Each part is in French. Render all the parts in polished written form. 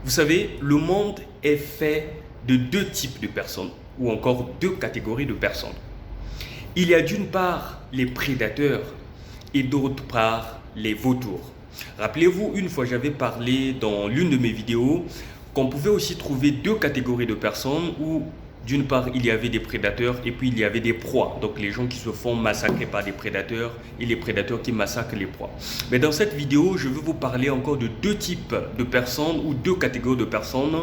Vous savez, le monde est fait de deux types de personnes, ou encore deux catégories de personnes. Il y a d'une part les prédateurs et d'autre part les vautours. Rappelez-vous, une fois j'avais parlé dans l'une de mes vidéos qu'on pouvait aussi trouver deux catégories de personnes où d'une part il y avait des prédateurs et puis il y avait des proies. Donc les gens qui se font massacrer par des prédateurs et les prédateurs qui massacrent les proies. Mais dans cette vidéo, je vais vous parler encore de deux types de personnes ou deux catégories de personnes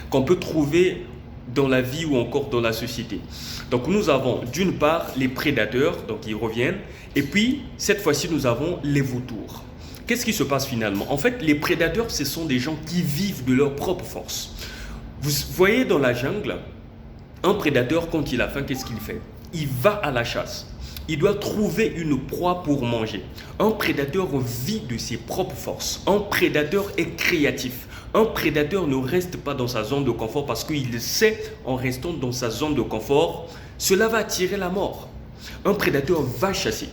qu'on peut trouver dans la vie ou encore dans la société. Donc nous avons d'une part les prédateurs, donc ils reviennent, et puis cette fois-ci nous avons les vautours. Qu'est-ce qui se passe finalement? En fait, les prédateurs, ce sont des gens qui vivent de leur propre force. Vous voyez dans la jungle, un prédateur, quand il a faim, qu'est-ce qu'il fait? Il va à la chasse. Il doit trouver une proie pour manger. Un prédateur vit de ses propres forces. Un prédateur est créatif. Un prédateur ne reste pas dans sa zone de confort parce qu'il sait, en restant dans sa zone de confort, cela va attirer la mort. Un prédateur va chasser.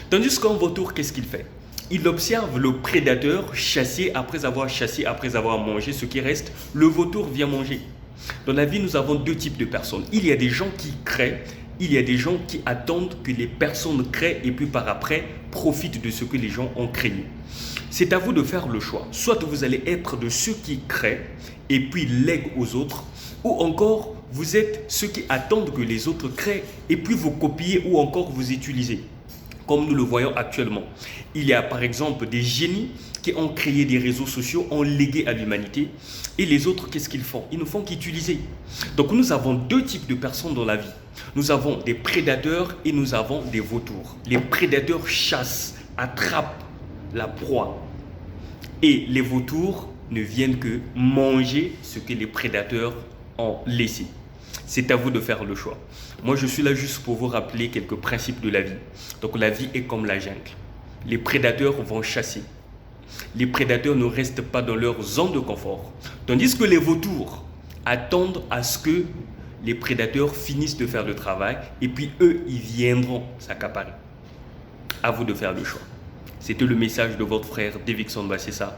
Tandis qu'un vautour, qu'est-ce qu'il fait? Il observe le prédateur chasser, après avoir chassé, après avoir mangé ce qui reste, le vautour vient manger. Dans la vie, nous avons deux types de personnes. Il y a des gens qui créent, il y a des gens qui attendent que les personnes créent et puis par après profitent de ce que les gens ont créé. C'est à vous de faire le choix. Soit vous allez être de ceux qui créent et puis lèguent aux autres, ou encore vous êtes ceux qui attendent que les autres créent et puis vous copiez ou encore vous utilisez. Comme nous le voyons actuellement. Il y a par exemple des génies qui ont créé des réseaux sociaux, ont légué à l'humanité. Et les autres, qu'est-ce qu'ils font? Ils ne font qu'utiliser. Donc nous avons deux types de personnes dans la vie. Nous avons des prédateurs et nous avons des vautours. Les prédateurs chassent, attrapent la proie. Et les vautours ne viennent que manger ce que les prédateurs ont laissé. C'est à vous de faire le choix. Moi, je suis là juste pour vous rappeler quelques principes de la vie. Donc, la vie est comme la jungle. Les prédateurs vont chasser. Les prédateurs ne restent pas dans leur zone de confort. Tandis que les vautours attendent à ce que les prédateurs finissent de faire le travail et puis eux, ils viendront s'accaparer. À vous de faire le choix. C'était le message de votre frère Davidson Bassessa.